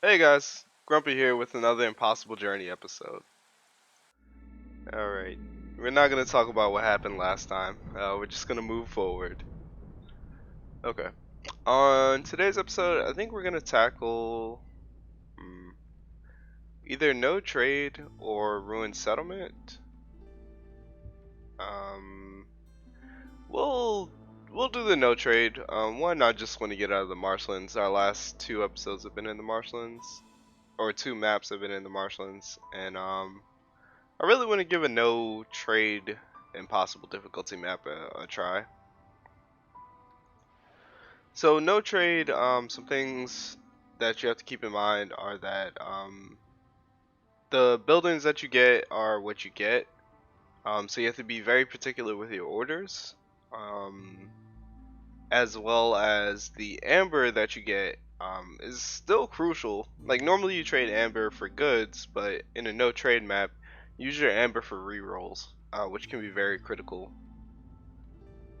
Hey guys, Grumpy here with another Impossible Journey episode. Alright, we're not going to talk about what happened last time, we're just going to move forward. Okay, on today's episode, I think we're going to tackle either No Trade or Ruined Settlement. Um, we'll, we'll do the No Trade. One, I just want to get out of the marshlands. Our last two episodes have been in the marshlands, or two maps have been in the marshlands, and I really want to give a no trade impossible difficulty map a try. So no trade, some things that you have to keep in mind are that the buildings that you get are what you get. So you have to be very particular with your orders, as well as the amber that you get is still crucial. Like normally you trade amber for goods, but in a no trade map, use your amber for rerolls, which can be very critical.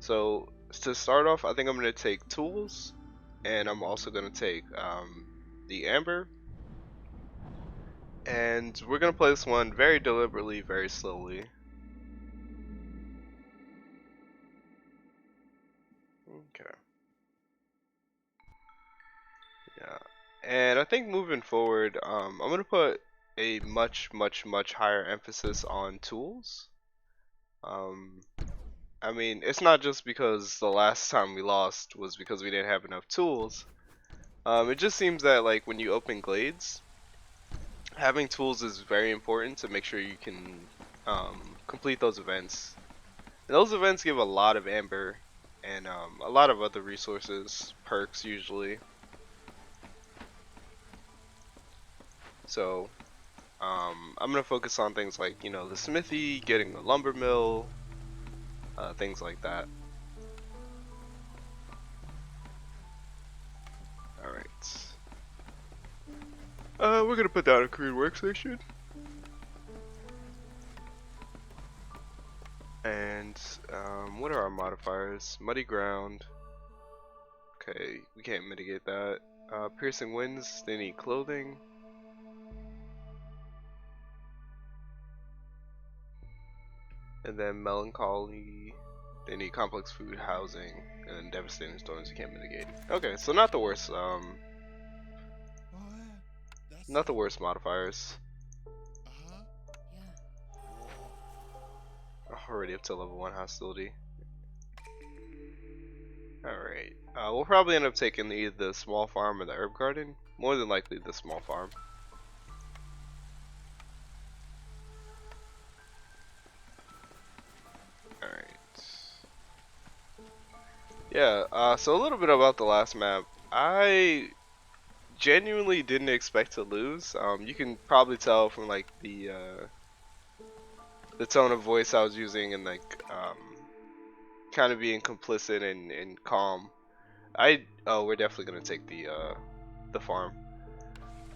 So to start off, I think I'm going to take tools, and I'm also going to take the amber, and we're going to play this one very deliberately, very slowly. Okay. Yeah. And I think moving forward, I'm going to put a much higher emphasis on tools. I mean, it's not just because the last time we lost was because we didn't have enough tools. It just seems that like when you open glades, having tools is very important to make sure you can complete those events. And those events give a lot of amber and a lot of other resources, perks usually. So I'm gonna focus on things like the smithy, getting the lumber mill, things like that. All right. We're gonna put down a crude workstation. And what are our modifiers? Muddy ground. Okay, we can't mitigate that. Piercing winds, they need clothing. And then melancholy, they need complex food, housing, and devastating storms you can't mitigate. Okay, so not the worst, not the worst modifiers. Already up to level 1 hostility. Alright, we'll probably end up taking either the small farm or the herb garden. More than likely the small farm. Alright. Yeah, so a little bit about the last map. I genuinely didn't expect to lose. You can probably tell from like the tone of voice I was using and like kind of being complicit and calm. We're definitely gonna take the farm.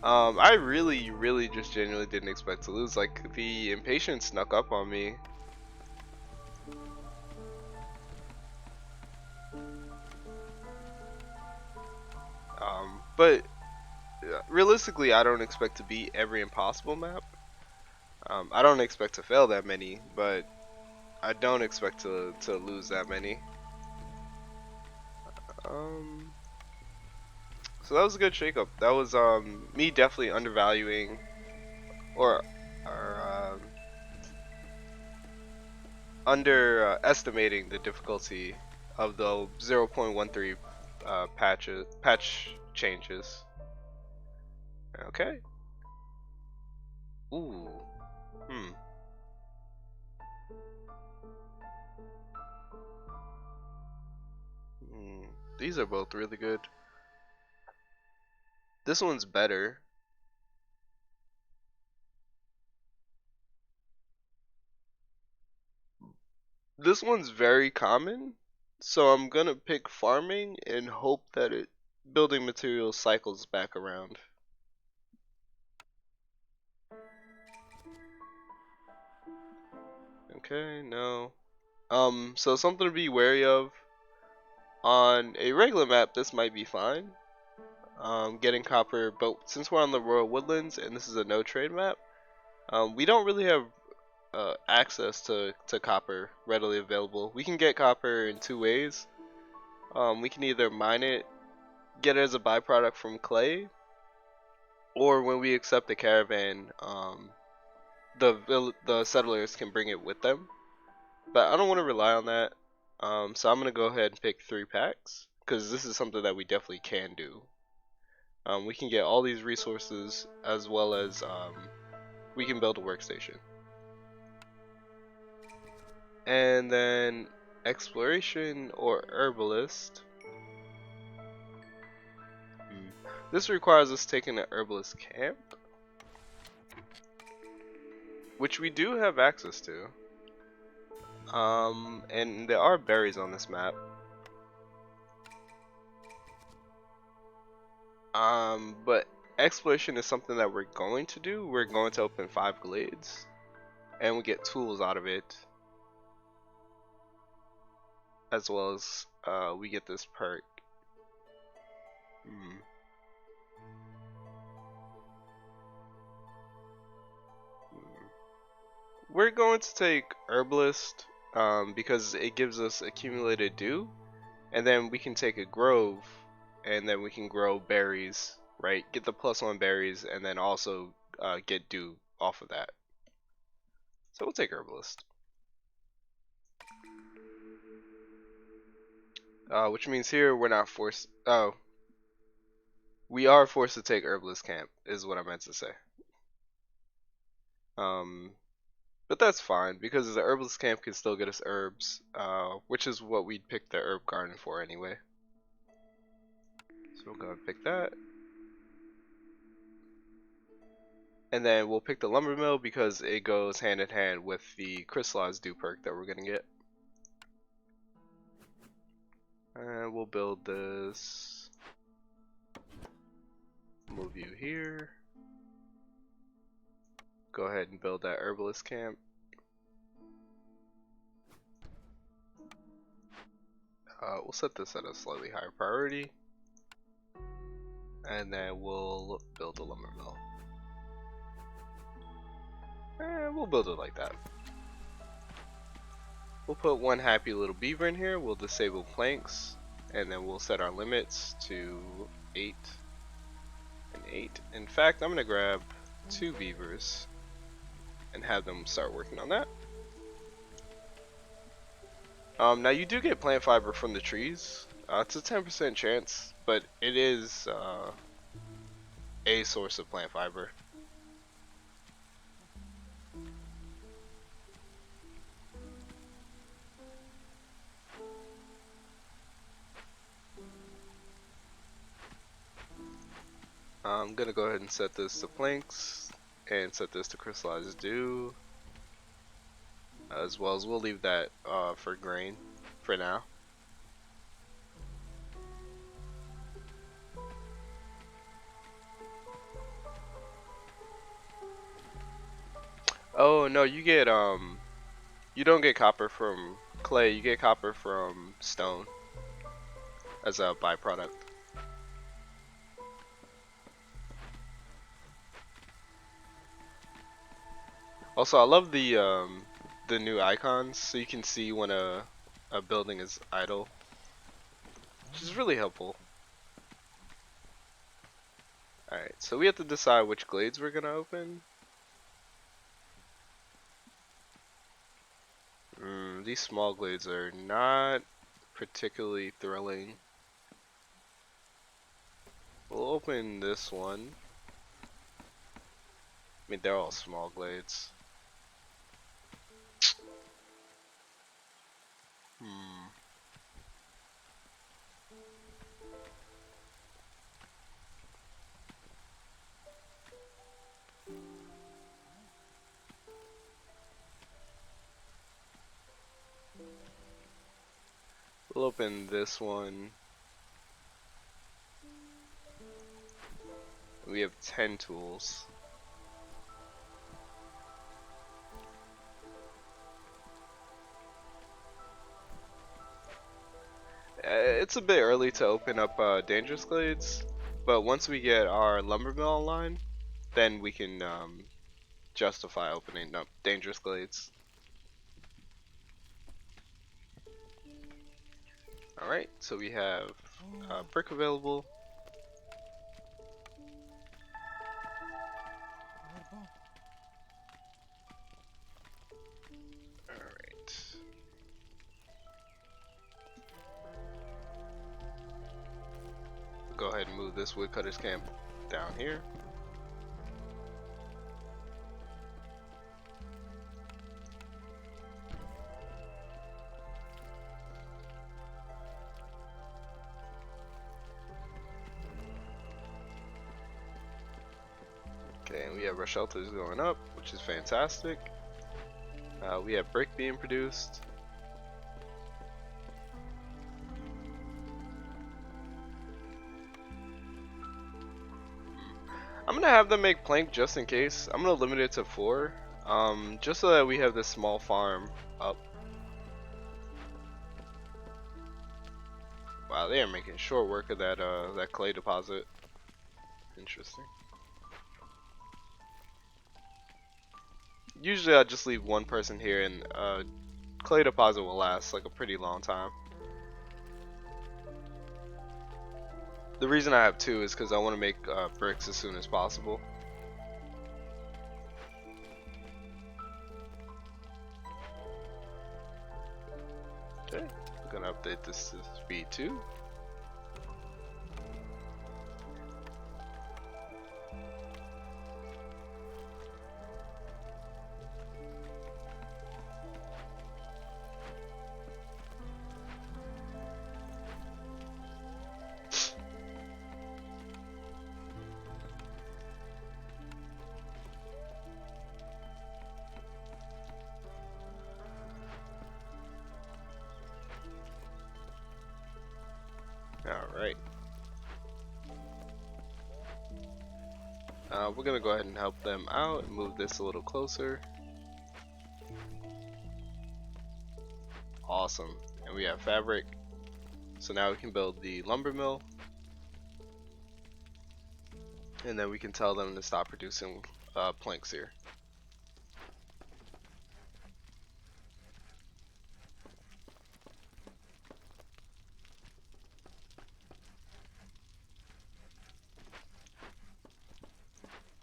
I really just genuinely didn't expect to lose. Like the impatience snuck up on me. But realistically, I don't expect to beat every impossible map. I don't expect to fail that many, but I don't expect to lose that many. So that was a good shakeup. That was me definitely undervaluing or underestimating the difficulty of the 0.13 patch changes. Okay. Ooh. Hmm. These are both really good. This one's better. This one's very common, so I'm gonna pick farming and hope that it building materials cycles back around. Okay, no. So something to be wary of. On a regular map, this might be fine. getting copper, but since we're on the Royal Woodlands and this is a no trade map, we don't really have access to copper readily available. We can get copper in two ways. We can either mine it, get it as a byproduct from clay, or when we accept the caravan, the settlers can bring it with them. But I don't want to rely on that, so I'm gonna go ahead and pick 3 packs because this is something that we definitely can do. We can get all these resources as well as we can build a workstation. And then exploration or herbalist. This requires us taking an herbalist camp, which we do have access to. And there are berries on this map. But exploration is something that we're going to do. We're going to open 5 glades, and we get tools out of it, as well as we get this perk. We're going to take herbalist because it gives us accumulated dew, and then we can take a grove, and then we can grow berries, right? Get the +1 berries, and then also get dew off of that. So we'll take herbalist. Which means here we're not forced. Oh, we are forced to take herbalist camp, is what I meant to say. But that's fine because the herbalist camp can still get us herbs, which is what we'd pick the herb garden for anyway. So we'll go and pick that. And then we'll pick the lumber mill because it goes hand in hand with the crystallized dew perk that we're gonna get. And we'll build this. Move you here. Go ahead and build that herbalist camp. We'll set this at a slightly higher priority. And then we'll build a lumber mill. And we'll build it like that. We'll put 1 happy little beaver in here. We'll disable planks. And then we'll set our limits to 8 and 8. In fact, I'm going to grab 2 beavers and have them start working on that. Now you do get plant fiber from the trees. It's a 10% chance, but it is a source of plant fiber. I'm gonna go ahead and set this to planks and set this to crystallized dew, as well as we'll leave that for grain for now. Oh no, you get you don't get copper from clay, you get copper from stone as a byproduct. Also, I love the new icons, so you can see when a building is idle, which is really helpful. Alright, so we have to decide which glades we're gonna open. These small glades are not particularly thrilling. We'll open this one. I mean, they're all small glades. We'll open this one. We have 10 tools. It's a bit early to open up dangerous glades, but once we get our lumber mill online, then we can justify opening up dangerous glades. Alright, so we have brick available. Alright. Go ahead and move this woodcutter's camp down here. Okay, and we have our shelters going up, which is fantastic. We have brick being produced. I'm gonna have them make plank just in case. I'm gonna limit it to 4, just so that we have this small farm up. Wow, they are making short work of that clay deposit. Interesting. Usually I just leave one person here, and clay deposit will last like a pretty long time. The reason I have 2 is because I want to make bricks as soon as possible. Okay, I'm gonna update this to speed 2. Alright. We're gonna go ahead and help them out and move this a little closer. Awesome. And we have fabric. So now we can build the lumber mill. And then we can tell them to stop producing planks here.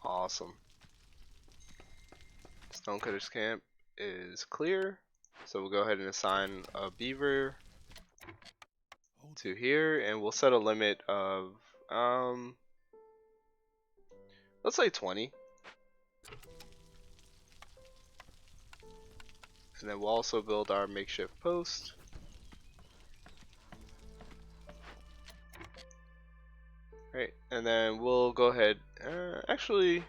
Awesome. Stonecutter's camp is clear, so we'll go ahead and assign a beaver to here, and we'll set a limit of let's say 20, and then we'll also build our makeshift post. Right, and then we'll go ahead. Actually,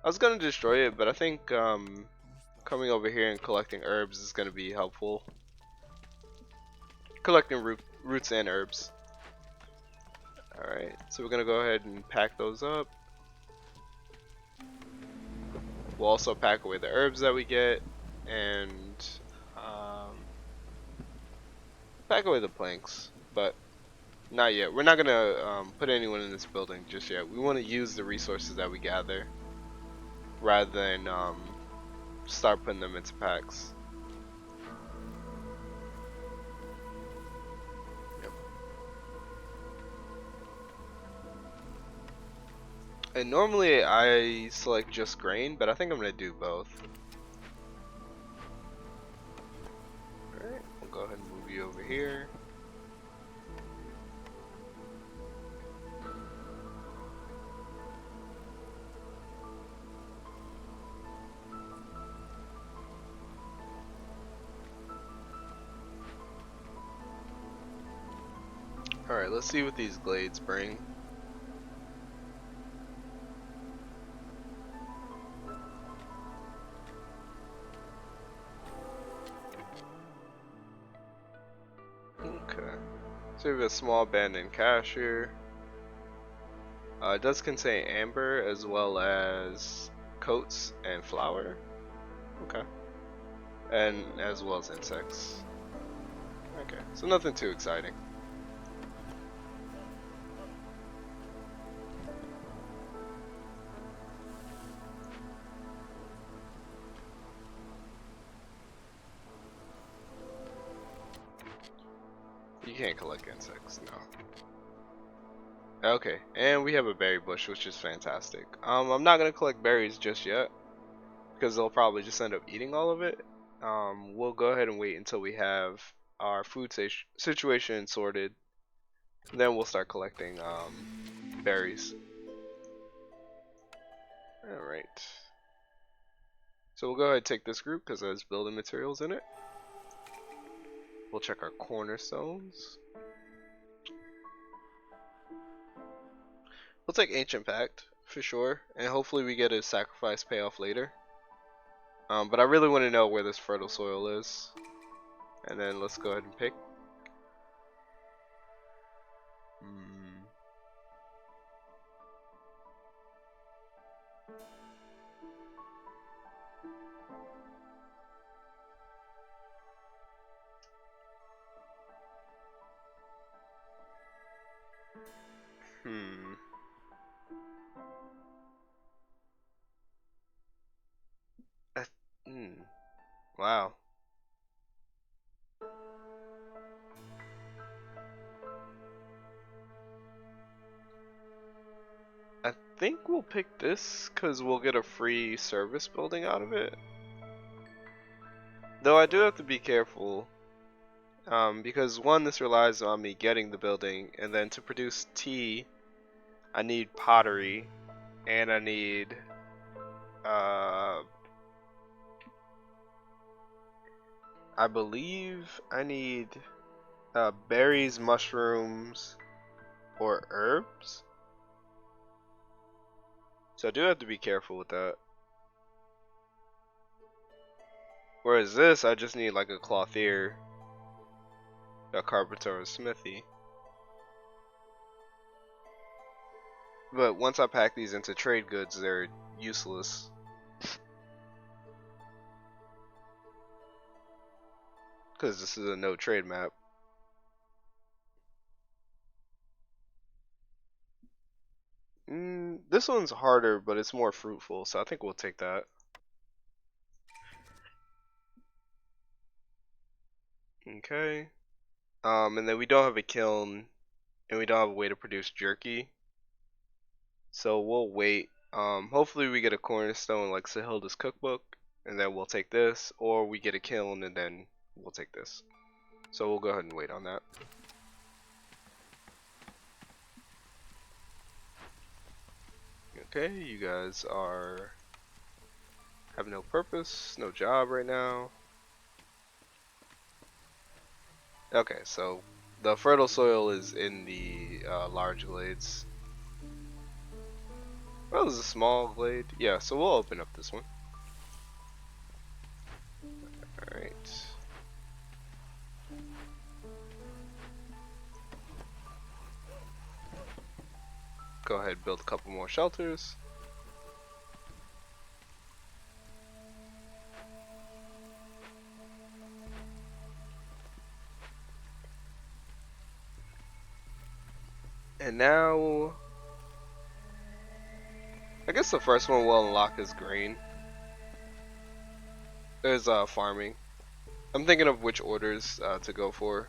I was gonna destroy it, but I think coming over here and collecting herbs is gonna be helpful. Collecting roots and herbs. Alright, so we're gonna go ahead and pack those up. We'll also pack away the herbs that we get, and pack away the planks, but not yet. We're not gonna put anyone in this building just yet. We want to use the resources that we gather rather than start putting them into packs. Yep. And normally I select just grain, but I think I'm gonna do both. Alright, we'll go ahead and move you over here. Alright, let's see what these glades bring. Okay, so we have a small abandoned cache here. It does contain amber as well as coats and flour. Okay. And as well as insects. Okay, so nothing too exciting. you can't collect insects, no. Okay, and we have a berry bush, which is fantastic. I'm not gonna collect berries just yet, because they'll probably just end up eating all of it. We'll go ahead and wait until we have our food situation sorted. Then we'll start collecting berries. Alright. So we'll go ahead and take this group because there's building materials in it. We'll check our cornerstones. We'll take Ancient Pact for sure, and hopefully we get a sacrifice payoff later. But I really want to know where this fertile soil is. And then let's go ahead and pick. Wow. I think we'll pick this because we'll get a free service building out of it. Though I do have to be careful. Because one, this relies on me getting the building, and then to produce tea, I need pottery, and I need I believe I need berries, mushrooms, or herbs. So I do have to be careful with that. Whereas this, I just need like a clothier, a carpenter, or a smithy. But once I pack these into trade goods, they're useless. Because this is a no trade map. This one's harder, but it's more fruitful, so I think we'll take that. Okay. And then we don't have a kiln, and we don't have a way to produce jerky. So we'll wait. Hopefully we get a cornerstone like Sahilda's cookbook, and then we'll take this, or we get a kiln and then we'll take this. So we'll go ahead and wait on that. Okay, you guys have no purpose, no job right now. Okay, so the fertile soil is in the large glades. Well, this is a small glade. Yeah, so we'll open up this one. Alright. Go ahead and build a couple more shelters. And now, I guess the first one we'll unlock is grain. There's farming. I'm thinking of which orders to go for.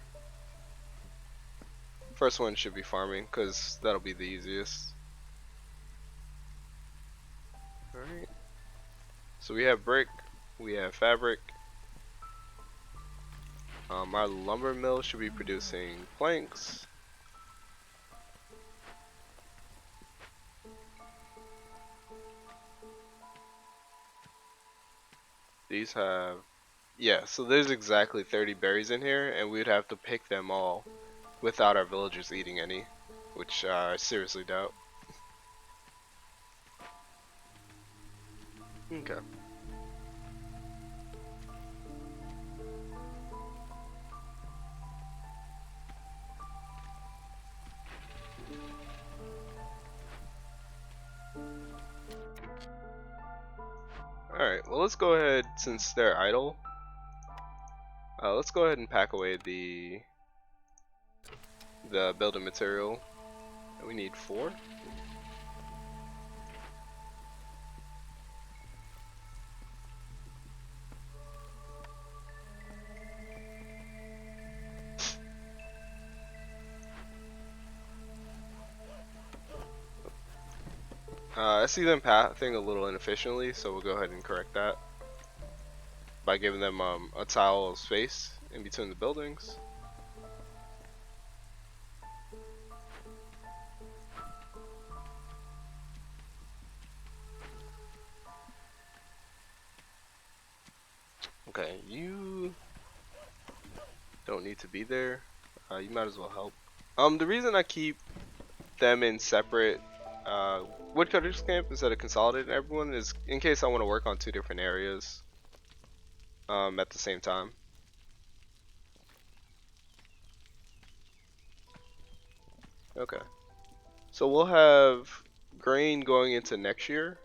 First one should be farming, because that'll be the easiest. Alright. So we have brick, we have fabric. Our lumber mill should be producing planks. These have, yeah, so there's exactly 30 berries in here, and we'd have to pick them all without our villagers eating any, which I seriously doubt. Okay. Alright, well let's go ahead, since they're idle, let's go ahead and pack away the building material. We need 4. I see them pathing a little inefficiently, so we'll go ahead and correct that by giving them a tile of space in between the buildings. Okay, you don't need to be there. You might as well help. The reason I keep them in separate woodcutters camp instead of consolidating everyone is in case I want to work on two different areas at the same time. Okay, so we'll have grain going into next year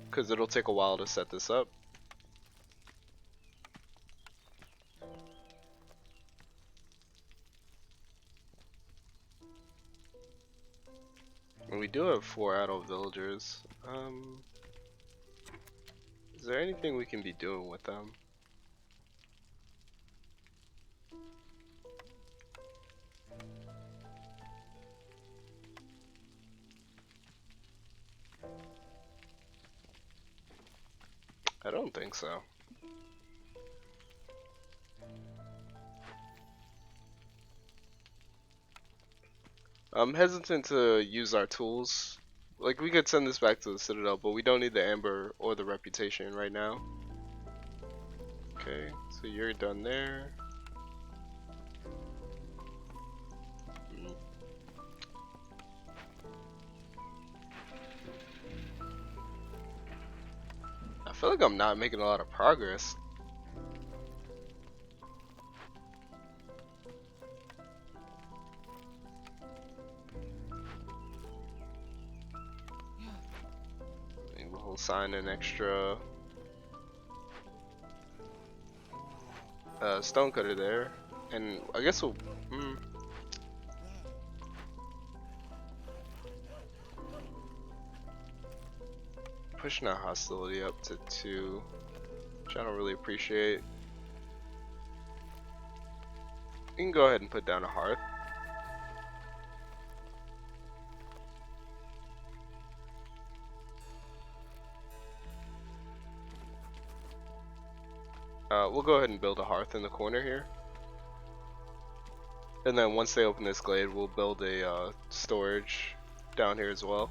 because it'll take a while to set this up. And we do have 4 adult villagers. Is there anything we can be doing with them? I don't think so. I'm hesitant to use our tools. Like, we could send this back to the Citadel, but we don't need the Amber or the Reputation right now. Okay, so you're done there. I feel like I'm not making a lot of progress. Maybe we'll sign an extra stonecutter there, and I guess we'll. Pushing our hostility up to 2, which I don't really appreciate. We can go ahead and put down a hearth. We'll go ahead and build a hearth in the corner here. And then once they open this glade, we'll build a storage down here as well.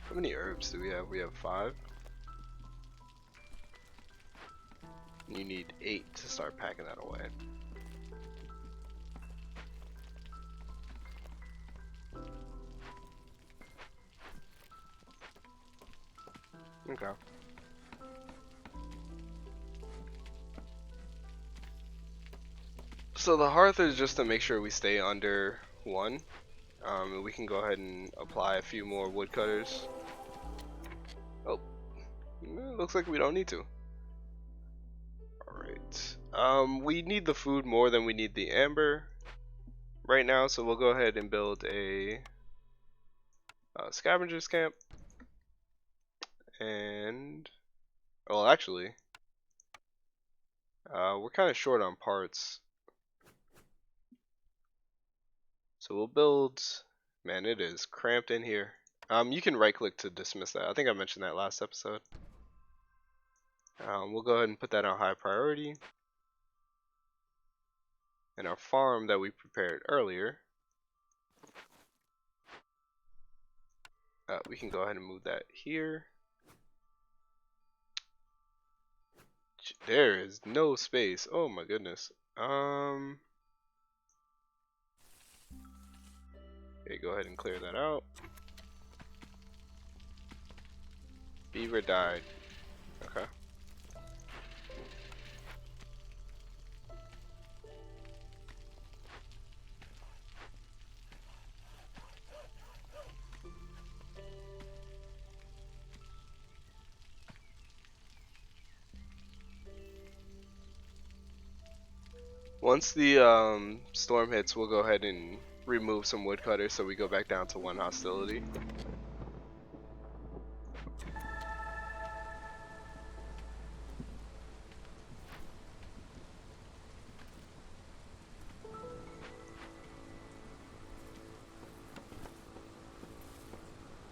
How many herbs do we have? We have 5. You need 8 to start packing that away. Okay. So the hearth is just to make sure we stay under 1. And we can go ahead and apply a few more woodcutters. Oh, looks like we don't need to. Alright. We need the food more than we need the amber right now, so we'll go ahead and build a scavenger's camp. And, well, actually, we're kind of short on parts. So we'll build, man, it is cramped in here. You can right click to dismiss that. I think I mentioned that last episode. We'll go ahead and put that on high priority. And our farm that we prepared earlier, we can go ahead and move that here. There is no space. Oh my goodness. Okay, go ahead and clear that out. Beaver died. Okay. Once the storm hits, we'll go ahead and remove some woodcutters so we go back down to 1 hostility.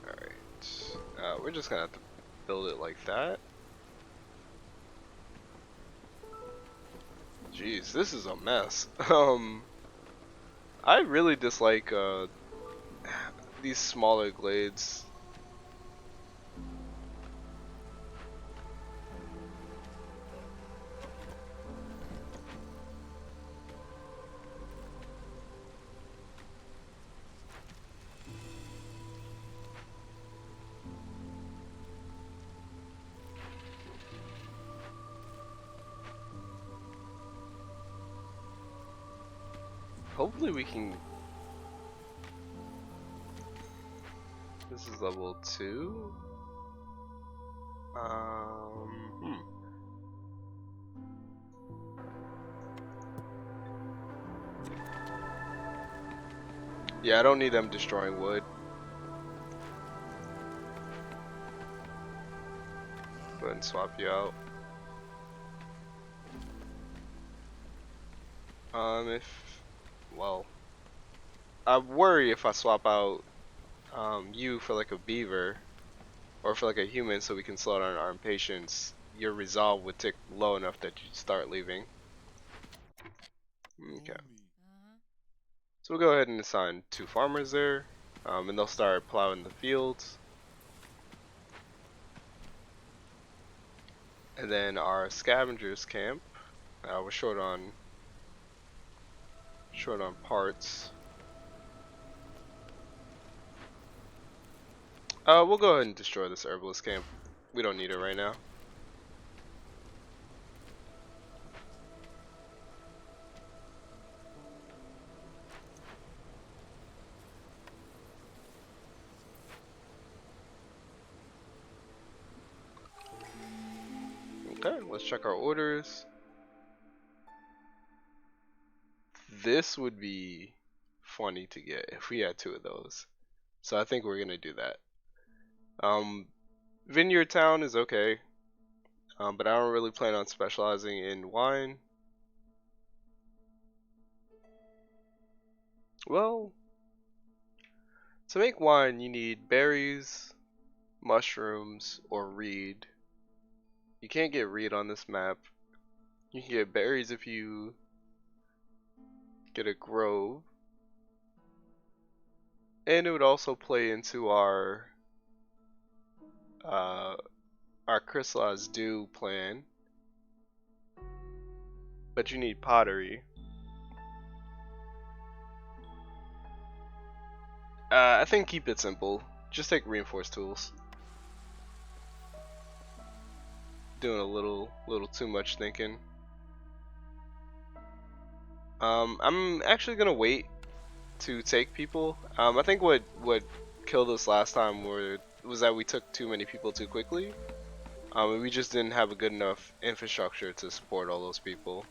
Alright. We're just gonna have to build it like that. Jeez, this is a mess. I really dislike these smaller glades. Hopefully we can. This is level 2. Hmm. Yeah, I don't need them destroying wood. Go ahead and swap you out. Well, I worry if I swap out you for like a beaver or for like a human so we can slow down our impatience, your resolve would tick low enough that you'd start leaving. Okay. So we'll go ahead and assign 2 farmers there, and they'll start plowing the fields. And then our scavengers camp. We're short on parts. We'll go ahead and destroy this herbalist camp. We don't need it right now. Okay, let's check our orders. This would be funny to get if we had 2 of those. So I think we're gonna do that. Vineyard Town is okay, but I don't really plan on specializing in wine. Well, to make wine you need berries, mushrooms, or reed. You can't get reed on this map. You can get berries if you get a grove. And it would also play into our crystallized dew plan. But you need pottery. I think keep it simple. Just take reinforced tools. Doing a little too much thinking. I'm actually gonna wait to take people. I think what killed us last time was that we took too many people too quickly. And we just didn't have a good enough infrastructure to support all those people.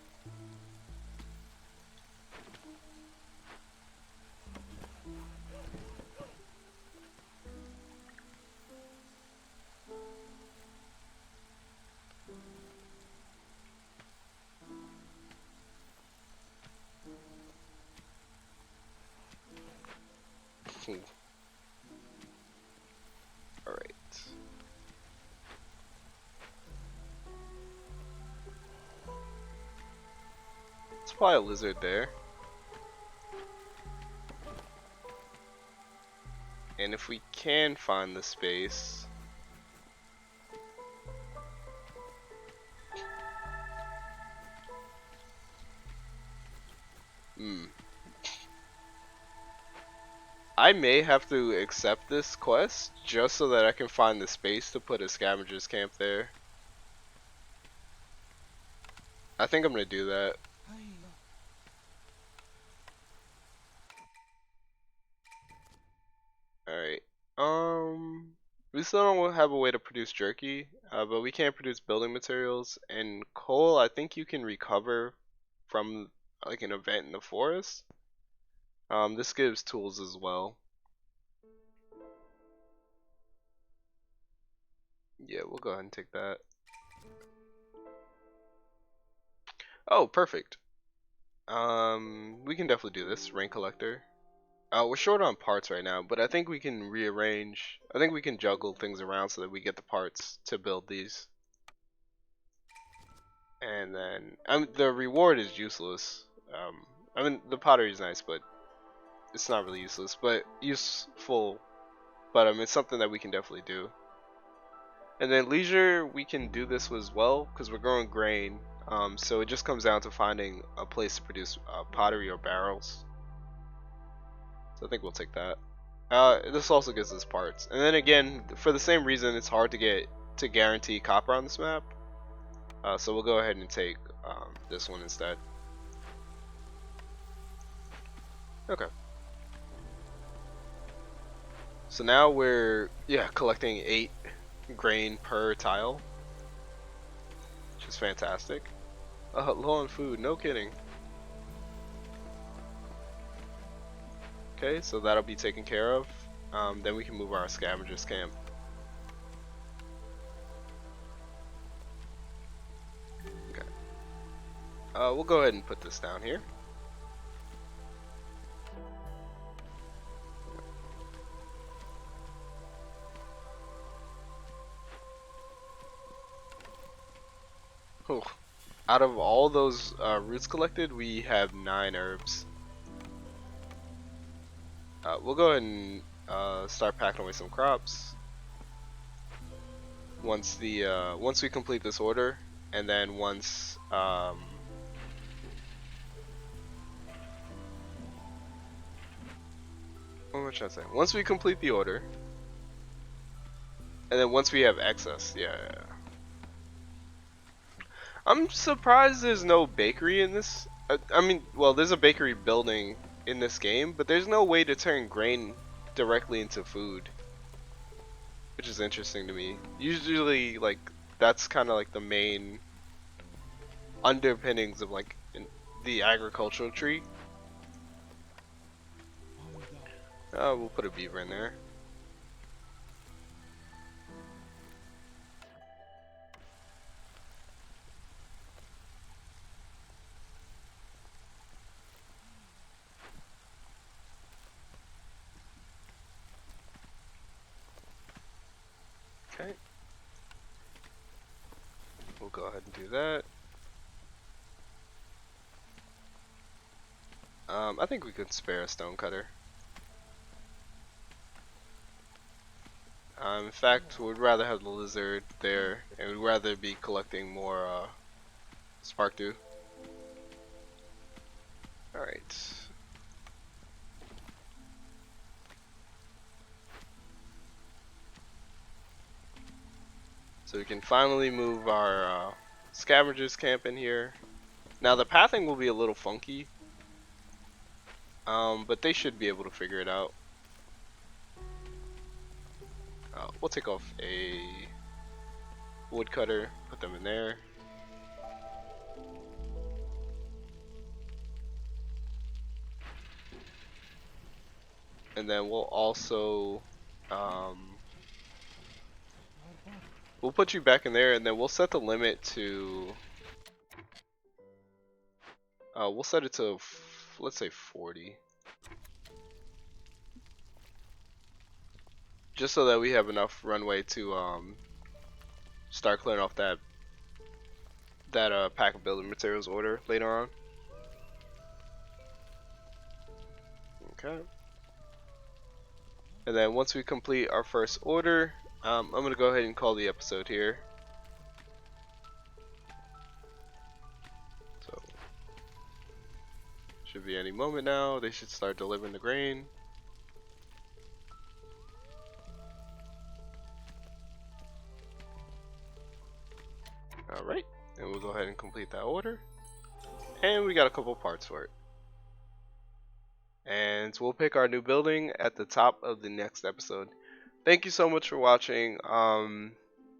Alright. Let's apply a lizard there. And if we can find the space, I may have to accept this quest just so that I can find the space to put a scavenger's camp there. I think I'm gonna do that. Alright. We still don't have a way to produce jerky, but we can produce building materials and coal. I think you can recover from like an event in the forest. This gives tools as well. Yeah, we'll go ahead and take that. Oh, perfect. We can definitely do this. Rain collector. We're short on parts right now, but I think we can rearrange. I think we can juggle things around so that we get the parts to build these. And then, the reward is useless. I mean, the pottery is nice, but it's not really useless, but useful. But it's something that we can definitely do. And then leisure, we can do this as well because we're growing grain. So it just comes down to finding a place to produce pottery or barrels. So I think we'll take that. This also gives us parts. And then again, for the same reason, it's hard to guarantee copper on this map. So we'll go ahead and take this one instead. Okay. So now we're collecting 8 grain per tile, which is fantastic. Low on food, no kidding. Okay, so that'll be taken care of. Then we can move our scavengers camp. Okay. We'll go ahead and put this down here. Oh, out of all those roots collected, we have 9 herbs. We'll go ahead and start packing away some crops. Once we complete this order, and then once what am I trying to say? Once we complete the order, and then once we have excess, yeah. I'm surprised there's no bakery in this. I mean, well, there's a bakery building in this game, but there's no way to turn grain directly into food, which is interesting to me. Usually, like, that's kind of like the main underpinnings of like the agricultural tree. We'll put a beaver in there. Okay. We'll go ahead and do that. I think we could spare a stone cutter. In fact, we'd rather have the lizard there, and we'd rather be collecting more spark dew. Alright. So we can finally move our scavengers camp in here. Now the pathing will be a little funky, but they should be able to figure it out. We'll take off a woodcutter, put them in there. And then we'll also we'll put you back in there, and then we'll set the limit to we'll set it to let's say 40, just so that we have enough runway to start clearing off that pack of building materials order later on. Okay. And then once we complete our first order, I'm gonna go ahead and call the episode here. So should be any moment now. They should start delivering the grain. Alright, and we'll go ahead and complete that order. And we got a couple parts for it. And we'll pick our new building at the top of the next episode. Thank you so much for watching.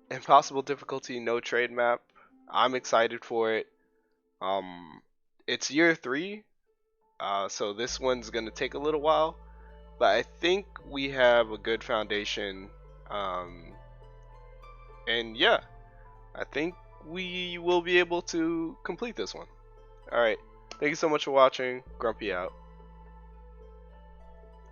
Impossible difficulty, no trade map. I'm excited for it. it's year 3, so this one's gonna take a little while, but I think we have a good foundation. Um, and yeah, I think we will be able to complete this one. Alright, thank you so much for watching. Grumpy out.